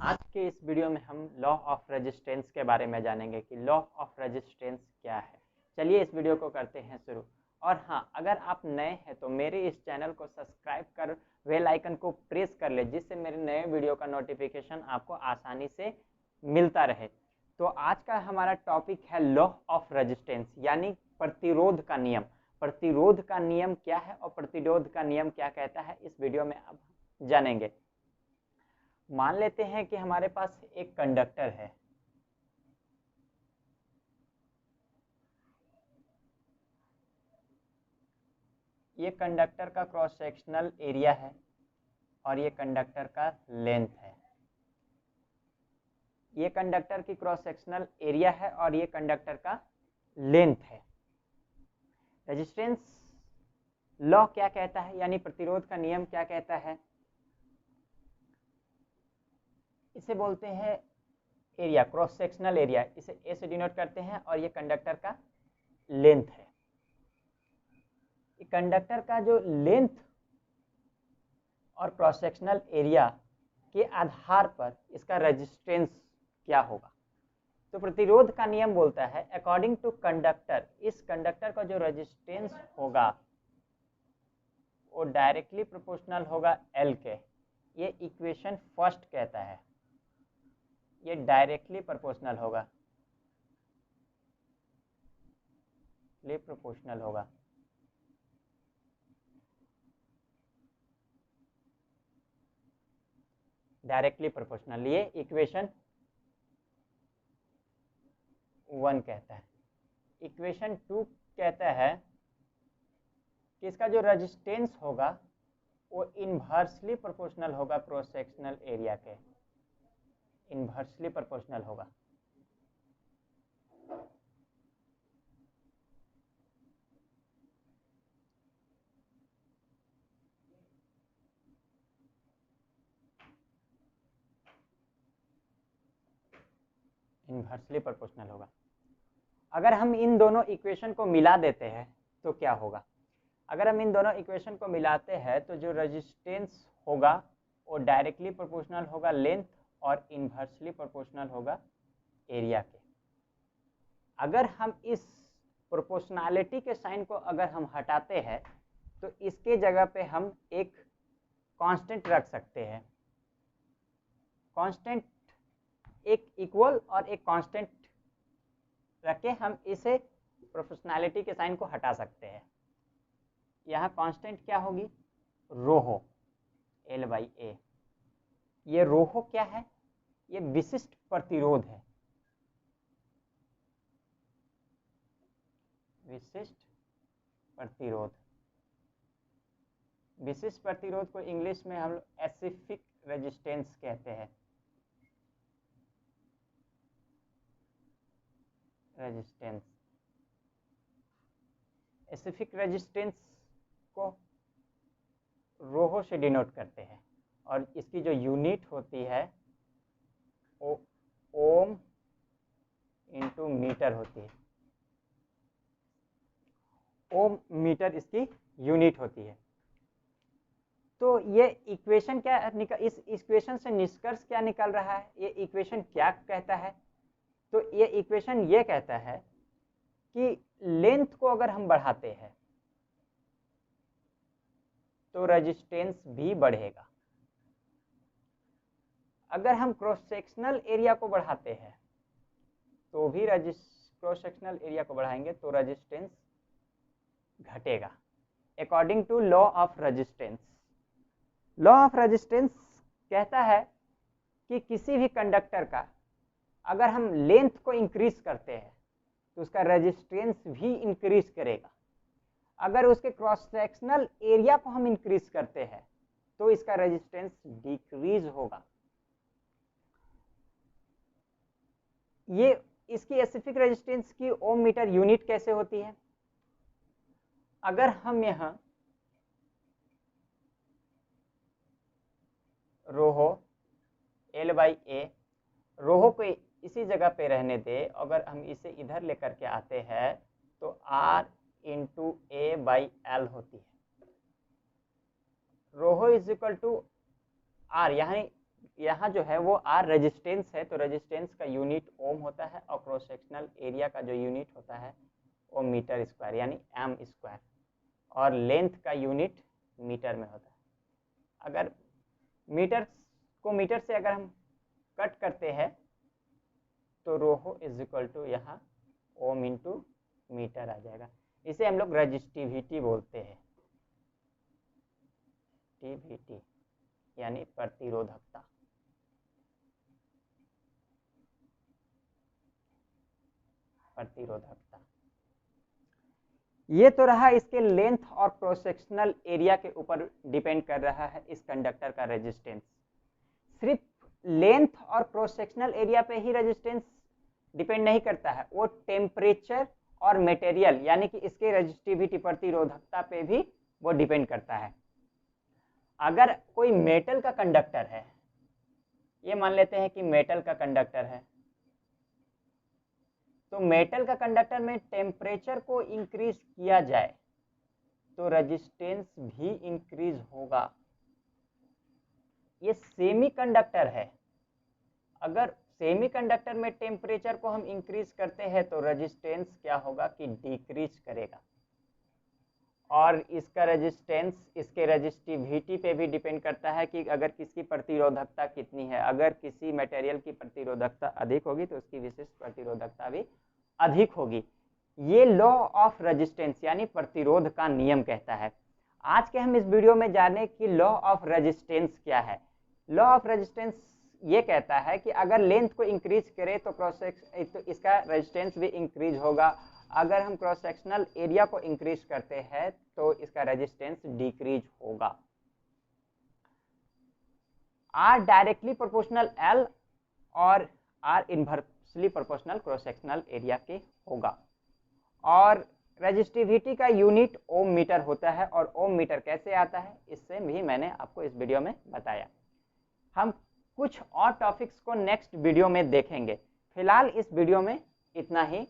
आज के इस वीडियो में हम लॉ ऑफ रेजिस्टेंस के बारे में जानेंगे कि लॉ ऑफ रेजिस्टेंस क्या है। चलिए इस वीडियो को करते हैं शुरू। और हाँ, अगर आप नए हैं तो मेरे इस चैनल को सब्सक्राइब कर बेल आइकन को प्रेस कर ले, जिससे मेरे नए वीडियो का नोटिफिकेशन आपको आसानी से मिलता रहे। तो आज का हमारा टॉपिक है लॉ ऑफ रेजिस्टेंस, यानी प्रतिरोध का नियम। प्रतिरोध का नियम क्या है और प्रतिरोध का नियम क्या कहता है, इस वीडियो में अब जानेंगे। मान लेते हैं कि हमारे पास एक कंडक्टर है। ये कंडक्टर का क्रॉस सेक्शनल एरिया है और ये कंडक्टर का लेंथ है। ये कंडक्टर की क्रॉस सेक्शनल एरिया है और ये कंडक्टर का लेंथ है। रेजिस्टेंस लॉ क्या कहता है, यानी प्रतिरोध का नियम क्या कहता है? इसे बोलते हैं एरिया, क्रॉस सेक्शनल एरिया, इसे ए से डिनोट करते हैं और ये कंडक्टर का लेंथ है। कंडक्टर का जो लेंथ और क्रॉस सेक्शनल एरिया के आधार पर इसका रेजिस्टेंस क्या होगा। तो प्रतिरोध का नियम बोलता है अकॉर्डिंग टू कंडक्टर, इस कंडक्टर का जो रेजिस्टेंस होगा वो डायरेक्टली प्रोपोर्शनल होगा एल के। ये इक्वेशन फर्स्ट कहता है, ये डायरेक्टली प्रोपोर्शनल होगा, प्रोपोर्शनल होगा। डायरेक्टली प्रोपोर्शनल, ये इक्वेशन 1 कहता है। इक्वेशन 2 कहता है कि इसका जो रेजिस्टेंस होगा वो इन्वर्सली प्रोपोर्शनल होगा क्रॉस सेक्शनल एरिया के, इन्वर्सली प्रोपोर्शनल होगा। इन्वर्सली प्रोपोर्शनल होगा। अगर हम इन दोनों इक्वेशन को मिला देते हैं तो क्या होगा? अगर हम इन दोनों इक्वेशन को मिलाते हैं तो जो रेजिस्टेंस होगा वो डायरेक्टली प्रोपोर्शनल होगा लेंथ और इन्वर्सली प्रोपोर्शनल होगा एरिया के। अगर हम इस प्रोपोर्शनैलिटी के साइन को अगर हम हटाते हैं तो इसके जगह पे हम एक कांस्टेंट रख सकते हैं। कांस्टेंट एक इक्वल और एक कांस्टेंट रख के हम इसे प्रोपोर्शनैलिटी के साइन को हटा सकते हैं। यहाँ कांस्टेंट क्या होगी? रोहो, एल बाई ए। ये रोहो क्या है? ये विशिष्ट प्रतिरोध है। विशिष्ट प्रतिरोध, विशिष्ट प्रतिरोध को इंग्लिश में हम लोग स्पेसिफिक रेजिस्टेंस कहते हैं। रेजिस्टेंस, स्पेसिफिक रेजिस्टेंस को रोहो से डिनोट करते हैं और इसकी जो यूनिट होती है वो ओम इंटू मीटर होती है। ओम मीटर इसकी यूनिट होती है। तो ये इक्वेशन क्या इस इक्वेशन से निष्कर्ष क्या निकल रहा है? ये इक्वेशन क्या कहता है? तो ये इक्वेशन ये कहता है कि लेंथ को अगर हम बढ़ाते हैं तो रेजिस्टेंस भी बढ़ेगा। अगर हम क्रॉस सेक्शनल एरिया को बढ़ाते हैं तो भी क्रॉस सेक्शनल एरिया को बढ़ाएंगे तो रेजिस्टेंस घटेगा। According to law of resistance, law of resistance कहता है कि किसी भी कंडक्टर का अगर हम लेंथ को इंक्रीज करते हैं तो उसका रेजिस्टेंस भी इंक्रीज करेगा। अगर उसके क्रॉस सेक्शनल एरिया को हम इंक्रीज करते हैं तो इसका रेजिस्टेंस डिक्रीज होगा। ये इसकी स्पेसिफिक रेजिस्टेंस की ओम मीटर यूनिट कैसे होती है? अगर हम यहां रोहो एल बाई ए, रोहो को इसी जगह पे रहने दे, अगर हम इसे इधर लेकर के आते हैं तो R into A by L होती है। रोहो इज इक्वल टू आर, यहाँ यहाँ जो है वो आर रेजिस्टेंस है, तो रेजिस्टेंस का यूनिट ओम होता है और क्रॉस सेक्शनल एरिया का जो यूनिट होता है वो मीटर स्क्वायर यानी एम स्क्वायर, और लेंथ का यूनिट मीटर में होता है। अगर मीटर को मीटर से अगर हम कट करते हैं तो रोहो इज इक्वल टू यहाँ ओम इंटू मीटर आ जाएगा। इसे हम लोग रजिस्टिविटी बोलते हैं, टीवीटी यानी प्रतिरोधकता। ये तो रहा इसके लेंथ और क्रॉस सेक्शनल एरिया के ऊपर डिपेंड कर रहा है इस कंडक्टर का रेजिस्टेंस। सिर्फ लेंथ और क्रॉस सेक्शनल एरिया पे ही रेजिस्टेंस डिपेंड नहीं करता है, वो टेम्परेचर और मटेरियल यानी कि इसके रेजिस्टिविटी प्रतिरोधकता पे भी वो डिपेंड करता है। अगर कोई मेटल का कंडक्टर है, ये मान लेते हैं कि मेटल का कंडक्टर है, तो मेटल का कंडक्टर में टेम्परेचर को इंक्रीज किया जाए तो रेजिस्टेंस भी इंक्रीज होगा। ये सेमीकंडक्टर है, अगर सेमीकंडक्टर में टेम्परेचर को हम इंक्रीज करते हैं तो रेजिस्टेंस क्या होगा कि डिक्रीज करेगा, और इसका रेजिस्टेंस इसके रेजिस्टिविटी पे भी डिपेंड करता है कि अगर किसकी प्रतिरोधकता कितनी है। अगर किसी मटेरियल की प्रतिरोधकता अधिक होगी तो उसकी विशिष्ट प्रतिरोधकता भी अधिक होगी। ये लॉ ऑफ रेजिस्टेंस यानी प्रतिरोध का नियम कहता है। आज के हम इस वीडियो में जाने कि लॉ ऑफ रेजिस्टेंस क्या है। लॉ ऑफ रेजिस्टेंस ये कहता है कि अगर लेंथ को इंक्रीज करें तो तो इसका रेजिस्टेंस भी इंक्रीज होगा, अगर हम क्रॉस सेक्शनल एरिया को इंक्रीज करते हैं तो इसका रेजिस्टेंस डिक्रीज होगा। आर डायरेक्टली प्रोपोर्शनल एल और R inversely proportional cross sectional area के होगा, और रेजिस्टिविटी का यूनिट ओम मीटर होता है, और ओम मीटर कैसे आता है इससे भी मैंने आपको इस वीडियो में बताया। हम कुछ और टॉपिक्स को नेक्स्ट वीडियो में देखेंगे। फिलहाल इस वीडियो में इतना ही।